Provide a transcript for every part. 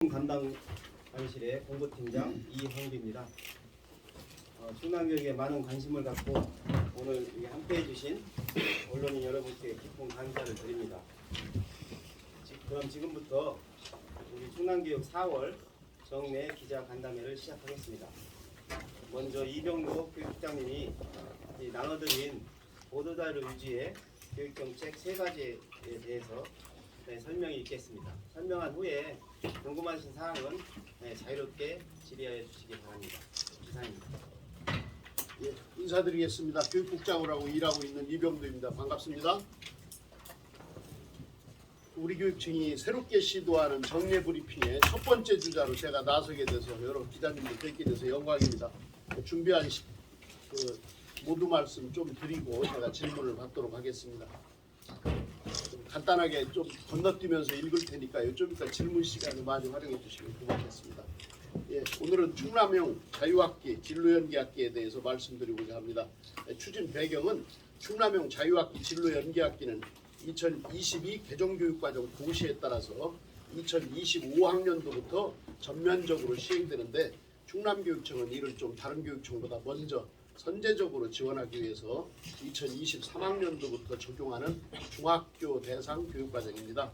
담당관실의 공보팀장 이형규입니다. 충남교육에 많은 관심을 갖고 오늘 함께해 주신 언론인 여러분께 깊은 감사를 드립니다. 그럼 지금부터 우리 충남교육 4월 정례 기자 간담회를 시작하겠습니다. 먼저 이병도 교육국장님이 나눠드린 보도자료 위주의 교육정책 3가지에 대해서 설명이 있겠습니다. 설명한 후에 궁금하신 사항은 자유롭게 질의하여 주시기 바랍니다. 이상입니다. 예, 인사드리겠습니다. 교육국장으로 하고 일하고 있는 이병도입니다. 반갑습니다. 우리 교육청이 새롭게 시도하는 정례 브리핑의 첫 번째 주자로 제가 나서게 돼서 여러 기자님들 뵙게 돼서 영광입니다. 준비한 모두 말씀 좀 드리고 제가 질문을 받도록 하겠습니다. 간단하게 좀 건너뛰면서 읽을 테니까요. 좀 이따 질문 시간을 많이 활용해 주시면 고맙겠습니다. 예, 오늘은 충남형 자유학기 진로연계학기에 대해서 말씀드리고자 합니다. 추진 배경은 충남형 자유학기 진로연계학기는 2022 개정교육과정 고시에 따라서 2025학년도부터 전면적으로 시행되는데 충남교육청은 이를 좀 다른 교육청보다 먼저 선제적으로 지원하기 위해서 2023학년도부터 적용하는 중학교 대상 교육과정입니다.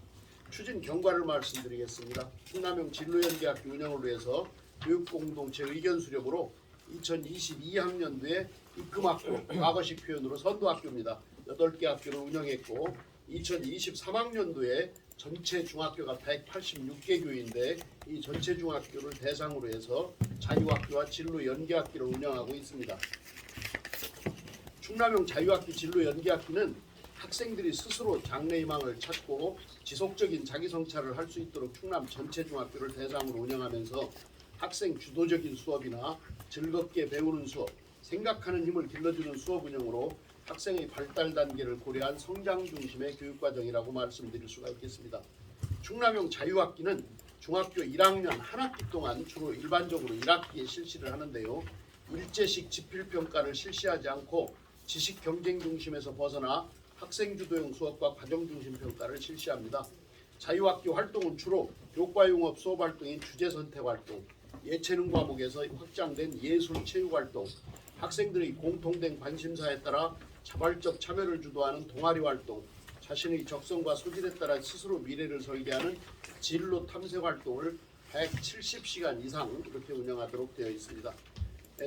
추진 경과를 말씀드리겠습니다. 충남형 진로연계학기 운영을 위해서 교육공동체 의견 수렴으로 2022학년도에 입금학교, 과거식 표현으로 선도학교입니다. 8개 학교를 운영했고 2023학년도에 전체 중학교가 186개 교인데 이 전체 중학교를 대상으로 해서 자유학교와 진로연계학기를 운영하고 있습니다. 충남형 자유학기 진로연계학기는 학생들이 스스로 장래희망을 찾고 지속적인 자기성찰을 할 수 있도록 충남 전체 중학교를 대상으로 운영하면서 학생 주도적인 수업이나 즐겁게 배우는 수업, 생각하는 힘을 길러주는 수업 운영으로 학생의 발달 단계를 고려한 성장 중심의 교육과정이라고 말씀드릴 수가 있겠습니다. 충남형 자유학기는 중학교 1학년 한 학기 동안 주로 일반적으로 1학기에 실시를 하는데요. 일제식 지필평가를 실시하지 않고 지식 경쟁 중심에서 벗어나 학생 주도형 수업과 과정 중심 평가를 실시합니다. 자유학기 활동은 주로 교과용업 수업 활동인 주제 선택 활동, 예체능 과목에서 확장된 예술 체육 활동, 학생들의 공통된 관심사에 따라 자발적 참여를 주도하는 동아리 활동, 자신의 적성과 소질에 따라 스스로 미래를 설계하는 진로 탐색 활동을 170시간 이상 이렇게 운영하도록 되어 있습니다.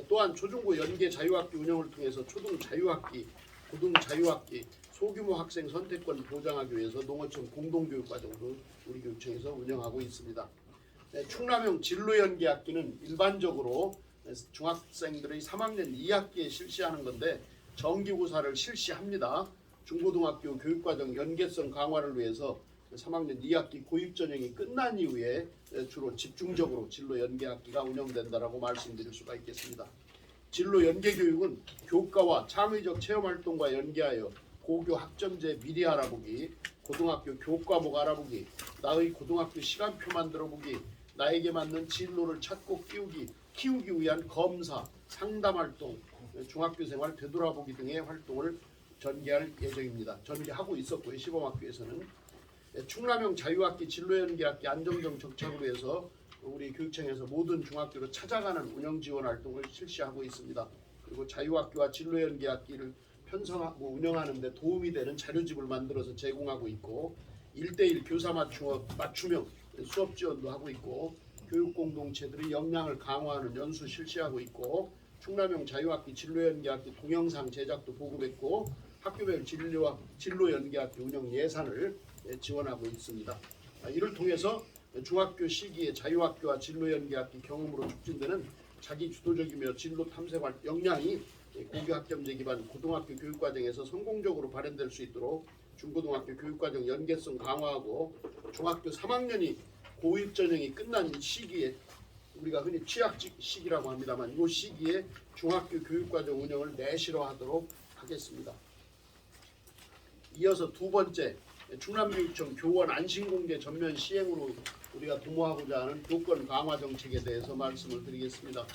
또한 초중고 연계 자유학기 운영을 통해서 초등 자유학기, 고등 자유학기, 소규모 학생 선택권 보장하기 위해서 농어촌 공동교육과정도 우리 교육청에서 운영하고 있습니다. 충남형 진로연계학기는 일반적으로 중학생들의 3학년 2학기에 실시하는 건데 정기고사를 실시합니다. 중고등학교 교육과정 연계성 강화를 위해서 3학년 2학기 고입전형이 끝난 이후에 주로 집중적으로 진로연계학기가 운영된다라고 말씀드릴 수가 있겠습니다. 진로연계교육은 교과와 창의적 체험활동과 연계하여 고교 학점제 미리 알아보기, 고등학교 교과목 알아보기, 나의 고등학교 시간표 만들어보기, 나에게 맞는 진로를 찾고 키우기 위한 검사, 상담활동, 중학교생활 되돌아보기 등의 활동을 전개할 예정입니다. 전개하고 있었고요. 시범학교에서는. 충남형 자유학기 진로연계학기 안정적 정착을 위해서 우리 교육청에서 모든 중학교로 찾아가는 운영지원 활동을 실시하고 있습니다. 그리고 자유학교와 진로연계학기를 편성하고 운영하는 데 도움이 되는 자료집을 만들어서 제공하고 있고 1:1 교사 맞춤형 수업 지원도 하고 있고 교육공동체들의 역량을 강화하는 연수 실시하고 있고 충남형 자유학기 진로연계학기 동영상 제작도 보급했고 학교별 진로연계학기 운영 예산을 지원하고 있습니다. 이를 통해서 중학교 시기에 자유학교와 진로연계학기 경험으로 촉진되는 자기 주도적이며 진로 탐색 역량이 고교 학점제 기반 고등학교 교육과정에서 성공적으로 발현될 수 있도록 중고등학교 교육과정 연계성 강화하고 중학교 3학년이 고입 전형이 끝난 시기에 우리가 흔히 취학 시기라고 합니다만 이 시기에 중학교 교육과정 운영을 내실화하도록 하겠습니다. 이어서 두 번째, 충남교육청 교원 안심공개 전면 시행으로 우리가 도모하고자 하는 교권 강화 정책에 대해서 말씀을 드리겠습니다.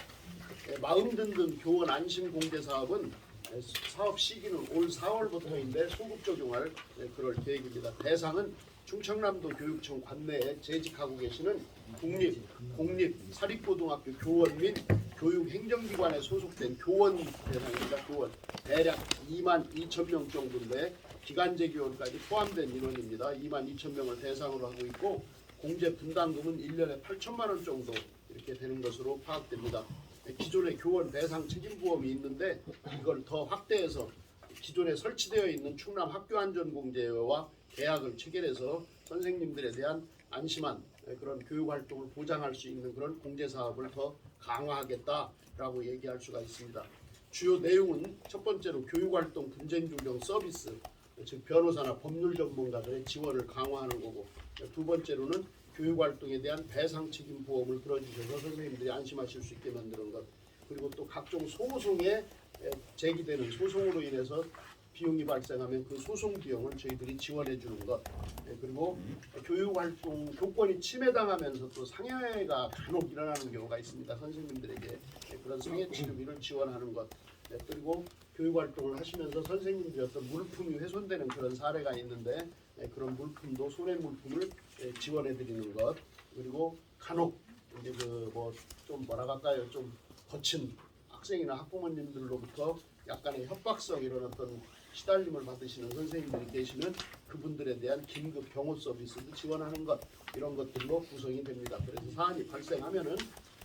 마음 든든 교원 안심공개 사업은 사업 시기는 올 4월부터인데 소급 적용할 그럴 계획입니다. 대상은 충청남도 교육청 관내에 재직하고 계시는 국립, 공립, 사립고등학교 교원 및 교육행정기관에 소속된 교원 대상입니다. 교원 대략 2만 2천 명 정도인데 기간제 교원까지 포함된 인원입니다. 2만 2천 명을 대상으로 하고 있고 공제 분담금은 1년에 8천만 원 정도 이렇게 되는 것으로 파악됩니다. 기존의 교원 대상 책임보험이 있는데 이걸 더 확대해서 기존에 설치되어 있는 충남 학교안전공제와 계약을 체결해서 선생님들에 대한 안심한 그런 교육활동을 보장할 수 있는 그런 공제사업을 더 강화하겠다라고 얘기할 수가 있습니다. 주요 내용은 첫 번째로 교육활동 분쟁조정 서비스, 즉 변호사나 법률 전문가들의 지원을 강화하는 거고, 두 번째로는 교육활동에 대한 배상 책임 보험을 들어주셔서 선생님들이 안심하실 수 있게 만드는 것, 그리고 또 각종 소송에 제기되는 소송으로 인해서 비용이 발생하면 그 소송 비용을 저희들이 지원해 주는 것, 그리고 교육활동 교권이 침해당하면서 또 상해가 간혹 일어나는 경우가 있습니다. 선생님들에게 그런 상해 치료비를 지원하는 것, 그리고 교육활동을 하시면서 선생님들이 어떤 물품이 훼손되는 그런 사례가 있는데 그런 물품도 손해 물품을 지원해 드리는 것, 그리고 간혹 이제 그 뭐 좀 뭐라 할까요, 좀 거친 학생이나 학부모님들로부터 약간의 협박성 이런 어떤 시달림을 받으시는 선생님들이 계시면 그분들에 대한 긴급 경호 서비스도 지원하는 것, 이런 것들로 구성이 됩니다. 그래서 사안이 발생하면은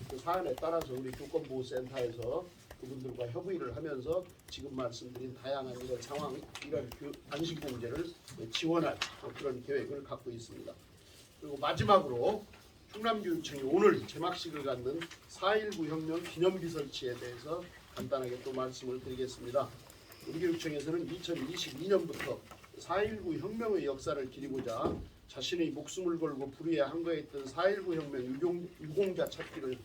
그 사안에 따라서 우리 교권보호센터에서 그분들과 협의를 하면서 지금 말씀드린 다양한 이런 상황, 이런 안심공제를 지원할 그런 계획을 갖고 있습니다. 그리고 마지막으로 충남교육청이 오늘 개막식을 갖는 4.19 혁명 기념비 설치에 대해서 간단하게 또 말씀을 드리겠습니다. 우리 교육청에서는 2022년부터 4.19 혁명의 역사를 기리고자 자신의 목숨을 걸고 불의에 항거했던 4.19 혁명 유공자 찾기를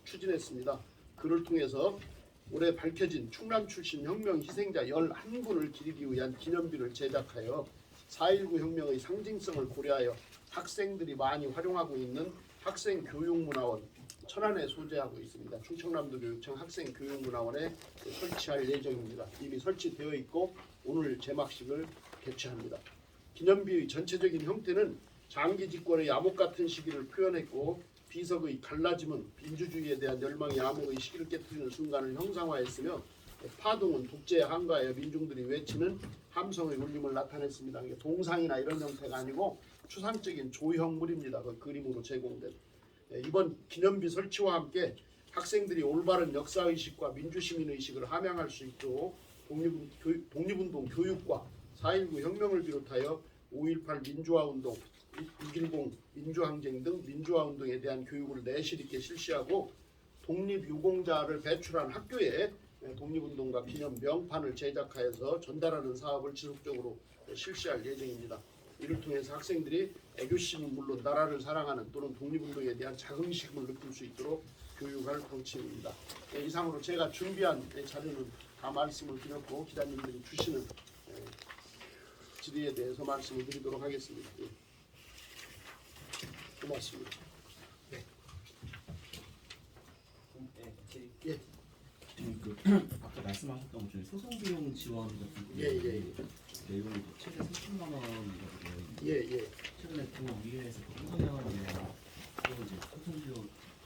추진했습니다. 그를 통해서 올해 밝혀진 충남 출신 혁명 희생자 11분을 기리기 위한 기념비를 제작하여 4.19 혁명의 상징성을 고려하여 학생들이 많이 활용하고 있는 학생교육문화원 천안에 소재하고 있습니다. 충청남도 교육청 학생교육문화원에 설치할 예정입니다. 이미 설치되어 있고 오늘 개막식을 개최합니다. 기념비의 전체적인 형태는 장기 집권의 암흑 같은 시기를 표현했고 비석의 갈라짐은 민주주의에 대한 열망이 암흑의 시기를 깨뜨리는 순간을 형상화했으며 파동은 독재에 항거하여 민중들이 외치는 함성의 울림을 나타냈습니다. 이게 동상이나 이런 형태가 아니고 추상적인 조형물입니다. 그 그림으로 제공된. 이번 기념비 설치와 함께 학생들이 올바른 역사의식과 민주시민의식을 함양할 수 있도록 독립운동 교육과 4.19 혁명을 비롯하여 5.18 민주화운동, 6.10 민주항쟁 등 민주화운동에 대한 교육을 내실 있게 실시하고 독립유공자를 배출한 학교에 독립운동가 기념 명판을 제작하여서 전달하는 사업을 지속적으로 실시할 예정입니다. 이를 통해서 학생들이 애교심은 물론 나라를 사랑하는 또는 독립운동에 대한 자긍심을 느낄 수 있도록 교육할 방침입니다. 이상으로 제가 준비한 자료는 다 말씀을 드렸고 기자님들이 주시는 질의에 대해서 말씀을 드리도록 하겠습니다. 고맙습니다. 네, 예. 아까 말씀하셨던 것 중에 소송 비용 지원 같은 예. 내용이 최대 30만 원이라고 되어 있는데 예. 최근에 그 위에서 소송위원회랑 또 이제 소송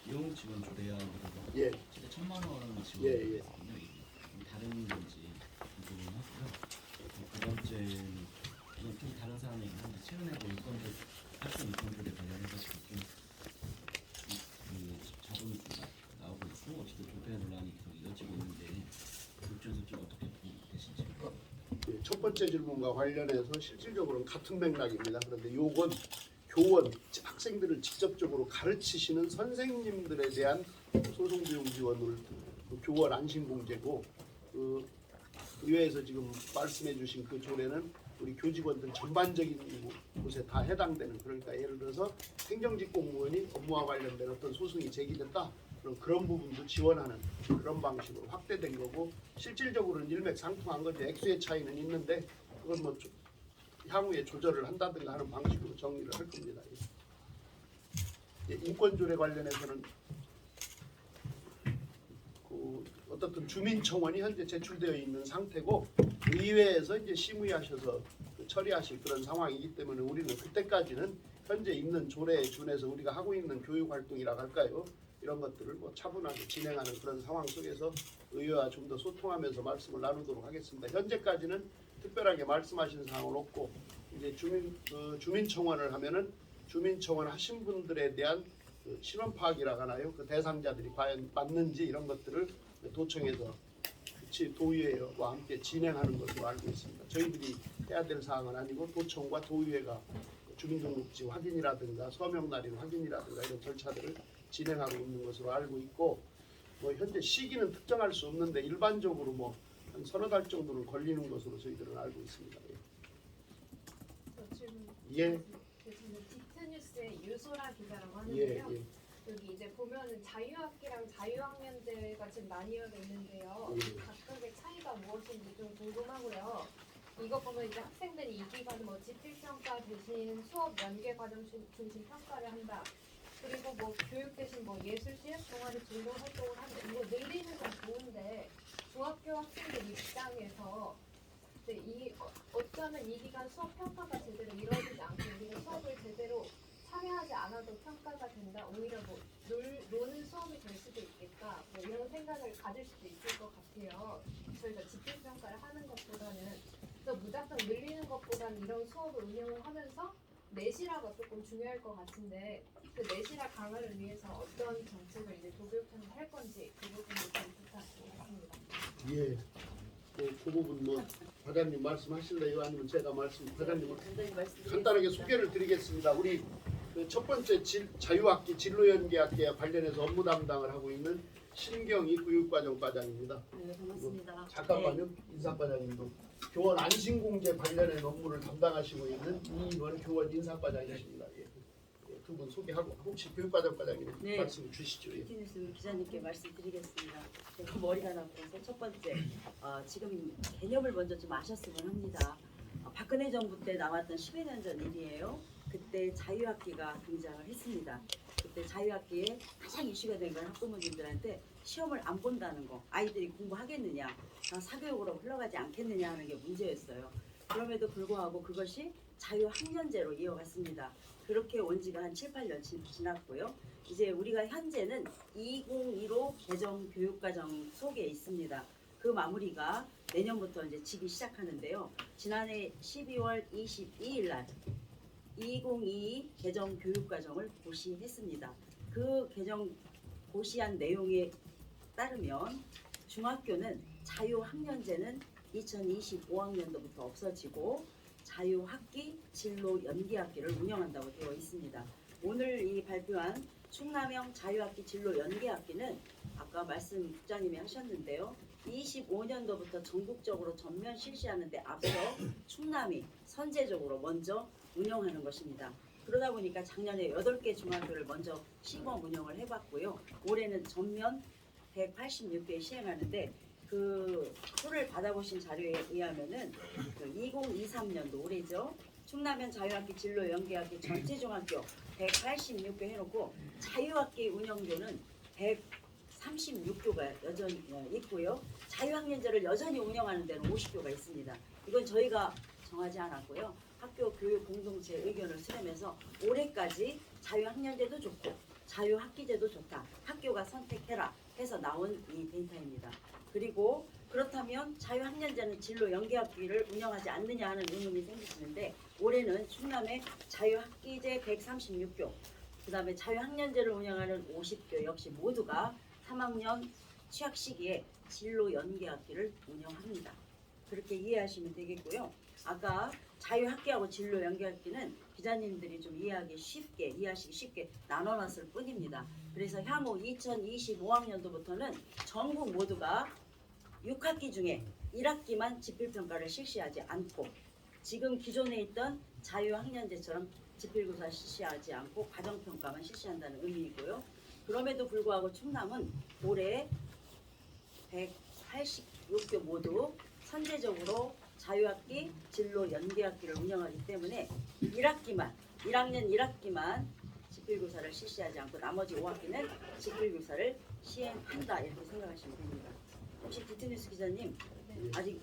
비용 지원 조례안으로 예. 최대 1,000만 원 예. 지원했거든요. 다른 건지 궁금하고요. 두 번째는 이건 좀 다른 사안이긴 한데 최근에 뭐 인권조 학생 인권조례 관련해서 좀 자본이 좀 나오고 있고 어쨌든 조폐 논란이 계속 이어지고 있는데 교육청에서 좀 어떻게 보고 계신지. 첫 번째 질문과 관련해서 실질적으로는 같은 맥락입니다. 그런데 요건 교원, 학생들을 직접적으로 가르치시는 선생님들에 대한 소송비용 지원을 교원 안심공제고 그 의회에서 지금 말씀해주신 그 조례는 우리 교직원들 전반적인 곳에 다 해당되는, 그러니까 예를 들어서 행정직 공무원이 업무와 관련된 어떤 소송이 제기됐다 그런 부분도 지원하는 그런 방식으로 확대된 거고 실질적으로는 일맥상통한 거죠. 액수의 차이는 있는데 그건 뭐 향후에 조절을 한다든가 하는 방식으로 정리를 할 겁니다. 인권조례 관련해서는 그 어떻든 주민청원이 현재 제출되어 있는 상태고 의회에서 이제 심의하셔서 처리하실 그런 상황이기 때문에 우리는 그때까지는 현재 있는 조례에 준해서 우리가 하고 있는 교육 활동이라 할까요? 이런 것들을 뭐 차분하게 진행하는 그런 상황 속에서 의회와 좀 더 소통하면서 말씀을 나누도록 하겠습니다. 현재까지는 특별하게 말씀하신 사항은 없고 이제 주민청원을 하면은 주민청원 하신 분들에 대한 그 실원 파악이라고 하나요? 그 대상자들이 과연 맞는지 이런 것들을 도청에서 도의회와 함께 진행하는 것으로 알고 있습니다. 저희들이 해야 될 사항은 아니고 도청과 도의회가 주민등록지 확인이라든가 서명 날인 확인이라든가 이런 절차들을 진행하고 있는 것으로 알고 있고 뭐 현재 시기는 특정할 수 없는데 일반적으로 뭐 한 서너 달 정도는 걸리는 것으로 저희들은 알고 있습니다. 예. 저는 디트뉴스의 유소라 기자라고 예, 하는데요. 예. 여기 이제 보면은 자유학기랑 자유학년제가 지금 나뉘어져 있는데요. 예. 각각의 차이가 무엇인지 좀 궁금하고요. 이거 보면 이제 학생들이 이 기간 뭐 집필평가 대신 수업 연계 과정 중심 평가를 한다. 그리고 뭐 교육 대신 뭐 예술 시획 동아리 중동 활동을 한다. 이거 늘리는 건 좋은데 중학교 학생들 입장에서 어쩌면 이 기간 수업 평가가 제대로 이루어지지 않고 우리가 수업을 제대로 참여하지 않아도 평가가 된다. 오히려 뭐 노는 수업이 될 수도 있겠다. 뭐 이런 생각을 가질 수도 있을 것 같아요. 저희가 집필평가를 하는 것보다는 또 무작정 늘리는 것보다는 이런 수업을 운영을 하면서 내실화가 조금 중요할 것 같은데 그 내실화 강화를 위해서 어떤 정책을 이제 도교육청에서 할 건지 그 부분을 좀 부탁드리겠습니다. 예. 그 부분 뭐 과장님 말씀하실래요? 아니면 제가 과장님을 간단하게 소개를 드리겠습니다. 우리 그 첫 번째 자유학기 진로연계학기와 관련해서 업무 담당을 하고 있는 신경희 교육과정과장입니다. 네, 반갑습니다. 잠깐만요. 인사과장님도 교원 안심공제 관련된 업무를 담당하시고 있는 이인원 교원 인사과장이십니다. 예. 두 분 소개하고 혹시 교육과정과장님 네. 말씀 주시죠. 예. 티뉴스 기자님께 말씀드리겠습니다. 제가 머리가 나빠서 첫 번째 지금 개념을 먼저 좀 아셨으면 합니다. 박근혜 정부 때 나왔던 10여 년 전 일이에요. 그때 자유학기가 등장을 했습니다. 그때 자유학기에 가장 이슈가 된 건 학부모님들한테 시험을 안 본다는 거, 아이들이 공부하겠느냐, 다 사교육으로 흘러가지 않겠느냐 하는 게 문제였어요. 그럼에도 불구하고 그것이 자유학년제로 이어갔습니다. 그렇게 온 지가 한 7, 8년 지났고요. 이제 우리가 현재는 2015 개정 교육과정 속에 있습니다. 그 마무리가 내년부터 이제 지기 시작하는데요. 지난해 12월 22일 날 2022 개정 교육과정을 고시했습니다. 그 개정 고시한 내용에 따르면 중학교는 자유학년제는 2025학년도부터 없어지고 자유학기, 진로 연계학기를 운영한다고 되어 있습니다. 오늘 이 발표한 충남형 자유학기 진로 연계학기는 아까 말씀 국장님이 하셨는데요. 25년도부터 전국적으로 전면 실시하는데 앞서 충남이 선제적으로 먼저 운영하는 것입니다. 그러다 보니까 작년에 8개 중학교를 먼저 시범 운영을 해봤고요. 올해는 전면 186개 시행하는데 그 표를 받아보신 자료에 의하면은 그 2023년도 올해죠. 충남현 자유학기 진로 연계학기 전체 중학교 186개 해놓고 자유학기 운영교는 136교가 여전히 있고요. 자유학년제를 여전히 운영하는 데는 50교가 있습니다. 이건 저희가 정하지 않았고요. 학교 교육 공동체 의견을 수렴해서 올해까지 자유학년제도 좋고 자유학기제도 좋다. 학교가 선택해라 해서 나온 이 데이터입니다. 그리고 그렇다면 자유학년제는 진로 연계학기를 운영하지 않느냐 하는 의문이 생기시는데 올해는 충남의 자유학기제 136교 그 다음에 자유학년제를 운영하는 50교 역시 모두가 3학년 취학 시기에 진로 연계학기를 운영합니다. 그렇게 이해하시면 되겠고요. 아까 자유학기하고 진로 연계학기는 기자님들이 좀 이해하시기 쉽게 나눠놨을 뿐입니다. 그래서 향후 2025학년도부터는 전국 모두가 6학기 중에 1학기만 집필평가를 실시하지 않고 지금 기존에 있던 자유학년제처럼 집필고사 실시하지 않고 과정평가만 실시한다는 의미이고요. 그럼에도 불구하고 충남은 올해 186교 모두 선제적으로 자유학기, 진로 연계학기를 운영하기 때문에 1학년 1학기만 집필고사를 실시하지 않고 나머지 5학기는 집필고사를 시행한다 이렇게 생각하시면 됩니다. 혹시 디트뉴스 기자님 아직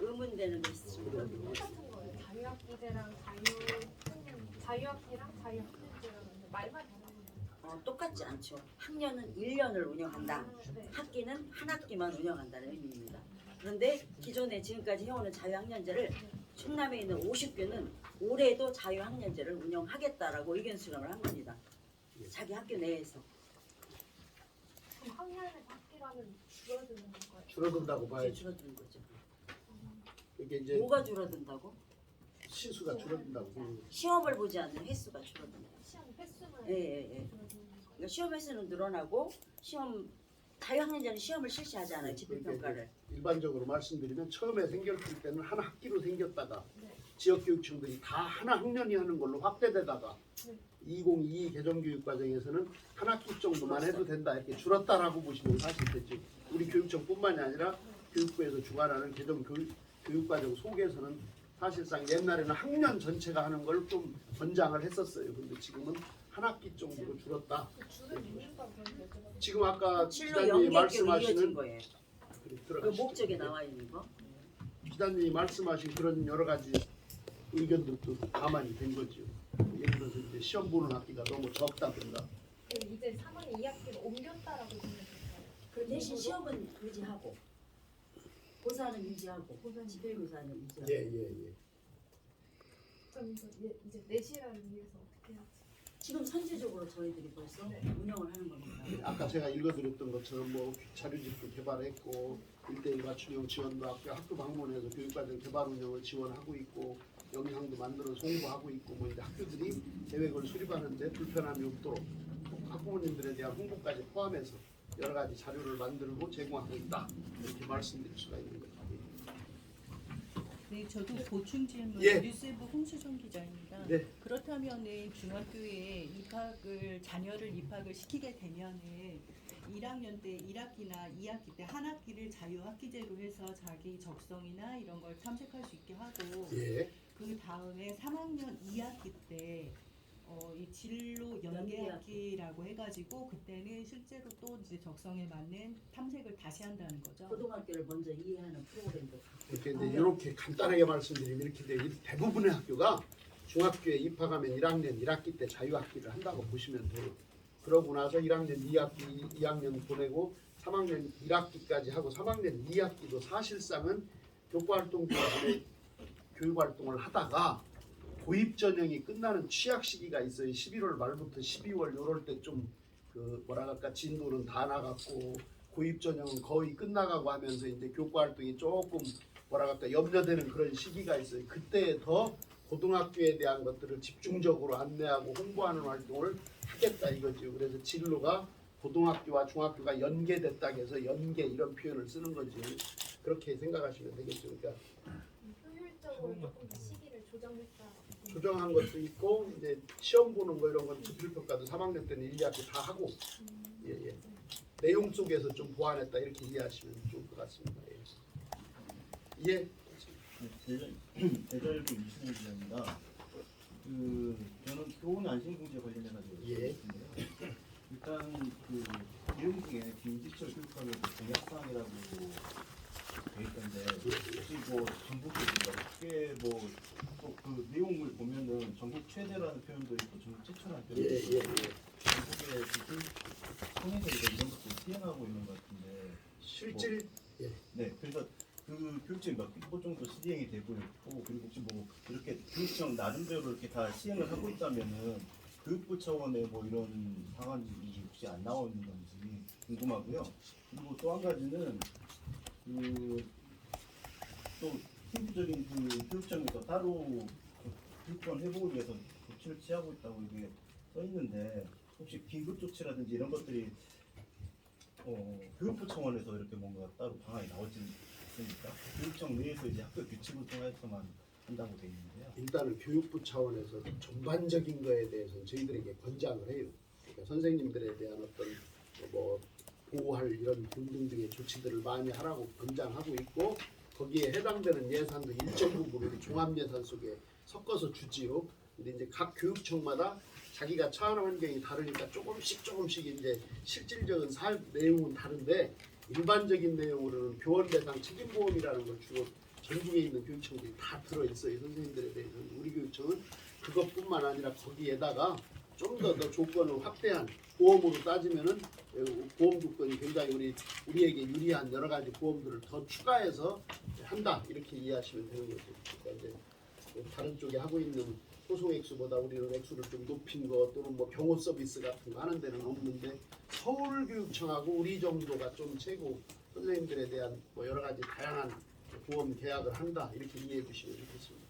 의문되는 게 있으십니까? 똑같은 거예요. 자유학기제랑 자유학기랑 자유학년제라는 말만 다른 거예요. 똑같지 않죠. 학년은 1년을 운영한다. 네. 학기는 한 학기만 운영한다는 의미입니다. 그런데 기존에 지금까지 해오는 자유학년제를 충남에 있는 50교는 올해도 자유학년제를 운영하겠다라고 의견 수렴을 한 겁니다. 자기 학교 내에서. 그럼 학년의 학기라면 줄어드는 건가요? 줄어든다고 이제 봐야지. 줄어드는 거죠. 이게 이제 뭐가 줄어든다고? 시수가 줄어든다고 보는 거죠. 시험을 보지 않는 횟수가 줄어든다. 시험 횟수만 예. 줄어드는 거예요. 그러니까 시험 횟수는 늘어나고 자유학년제는 시험을 실시하지 않아요. 지필평가를. 일반적으로 말씀드리면 처음에 생겼을 때는 한 학기로 생겼다가 네. 지역교육청들이 다 하나 학년이 하는 걸로 확대되다가 네. 2022 개정교육과정에서는 한 학기 정도만 해도 된다 이렇게 줄었다라고 보시면 사실겠죠. 우리 교육청뿐만이 아니라 교육부에서 주관하는 개정교육과정 속에서는 사실상 옛날에는 학년 전체가 하는 걸 좀 권장을 했었어요. 근데 지금은 한 학기 정도로 줄었다. 그 줄은 이유가 그런데 지금 아까 실로 기자님이 연계교로 이어진 말씀하시는 거예요. 그 들어가시죠. 목적에 나와 있는 거. 기자님이 말씀하신 그런 여러 가지 의견들도 가만히 된 거죠. 예를 들어서 이제 시험 보는 학기가 너무 적다든가. 이제 3학년 2학기로 옮겼다라고 보면 될까요? 그 대신 시험은 유지하고 고사는 유지하고 지필고사는 유지하고. 예. 그럼 이제 내실화를 위해서 어떻게 하지? 지금 선제적으로 저희들이 벌써 운영을 하는 겁니다. 아까 제가 읽어드렸던 것처럼 뭐 자료집도 개발했고 1대1 맞춤형 지원도 학교 방문해서 교육과정 개발 운영을 지원하고 있고 영상도 만들어 송부하고 있고 뭐 이제 학교들이 계획을 수립하는데 불편함이 없도록 학부모님들에 대한 홍보까지 포함해서 여러 가지 자료를 만들고 제공하고 있다 이렇게 말씀드릴 수가 있는 거죠. 네, 저도 보충 질문 예. 뉴스부 홍수정 기자입니다. 네. 그렇다면은 중학교에 자녀를 입학을 시키게 되면은 1학년 때 1학기나 2학기 때 한 학기를 자유학기제로 해서 자기 적성이나 이런 걸 탐색할 수 있게 하고 예. 그 다음에 3학년 2학기 때 이 진로 연계학기라고 해가지고 그때는 실제로 또 이제 적성에 맞는 탐색을 다시 한다는 거죠. 고등학교를 먼저 이해하는 프로그램도 이렇게 이제 이렇게 간단하게 말씀드리면 이렇게 돼 대부분의 학교가 중학교에 입학하면 1학년 1학기 때 자유학기를 한다고 보시면 돼요. 그러고 나서 1학년 2학년 보내고 3학년 1학기까지 하고 3학년 2학기도 사실상은 교과활동 기간에 교육활동을 하다가 고입 전형이 끝나는 취약 시기가 있어요. 11월 말부터 12월 요럴 때 좀 그 뭐라 할까 진도는 다 나갔고 고입 전형은 거의 끝나가고 하면서 이제 교과활동이 조금 뭐라 할까 염려되는 그런 시기가 있어요. 그때 더 고등학교에 대한 것들을 집중적으로 안내하고 홍보하는 활동을 하겠다 이거죠. 그래서 진로가 고등학교와 중학교가 연계됐다 해서 연계 이런 표현을 쓰는 거지. 그렇게 생각하시면 되겠죠. 그러니까 효율적으로 조금 더 시기를 조정했다. 조정한 것도 있고 이제 시험 보는 거 이런 건 지필평가도 3학년 때는 1, 2학기 다 하고 예. 내용 속에서 좀 보완했다 이렇게 이해하시면 좋을 것 같습니다. 예. 대절부 이순일 기자입니다. 저는 교원 안심공제 관련해 가지고 예. 여쭤보는데요. 일단 이름 중에 김지철 교육감의 공약사항이라고 돼 있던데 혹시 뭐 전국적인가 어떻게 또 그 내용을 보면은 전국 최대라는 표현도 있고 전국 최초라는 표현도 있고 전국의 통해서 이런 것들 시행하고 있는 것 같은데 실질 네, 그래서 그 교육청이 몇 개 정도 시행이 되고 있고 그리고 혹시 뭐 이렇게 교육청 나름대로 이렇게 다 시행을 하고 있다면은 교육부 차원의 뭐 이런 방안이 혹시 안 나와 있는 건지 궁금하고요. 그리고 또 한 가지는 또 세부적인 교육청에서 따로 교육권 회복을 위해서 조치를 취하고 있다고 이게 써 있는데 혹시 긴급 조치라든지 이런 것들이 교육부 차원에서 이렇게 뭔가 따로 방안이 나오지 않습니까? 교육청 내에서 이제 학교 규칙을 통해서만 한다고 되어 있는데요. 일단은 교육부 차원에서 전반적인 거에 대해서는 저희들에게 권장을 해요. 그러니까 선생님들에 대한 어떤 뭐 보호할 이런 등등의 조치들을 많이 하라고 권장하고 있고 거기에 해당되는 예산도 일정 부분 종합 예산 속에 섞어서 주지요. 근데 이제 각 교육청마다 자기가 처한 환경이 다르니까 조금씩 이제 실질적인 사업 내용은 다른데 일반적인 내용으로는 교원 대상 책임보험이라는 걸 주로 전국에 있는 교육청들이 다 들어있어요. 선생님들에 대해서는 우리 교육청은 그것뿐만 아니라 거기에다가 좀 더 조건을 확대한 보험으로 따지면은 보험 조건이 굉장히 우리에게 유리한 여러 가지 보험들을 더 추가해서 한다 이렇게 이해하시면 되는 거죠. 그러니까 이제 다른 쪽에 하고 있는 소송 액수보다 우리는 액수를 좀 높인 거 또는 뭐 경호 서비스 같은 거 하는 데는 없는데 서울교육청하고 우리 정도가 좀 최고 선생님들에 대한 뭐 여러 가지 다양한 보험 계약을 한다 이렇게 이해해 주시면 좋겠습니다.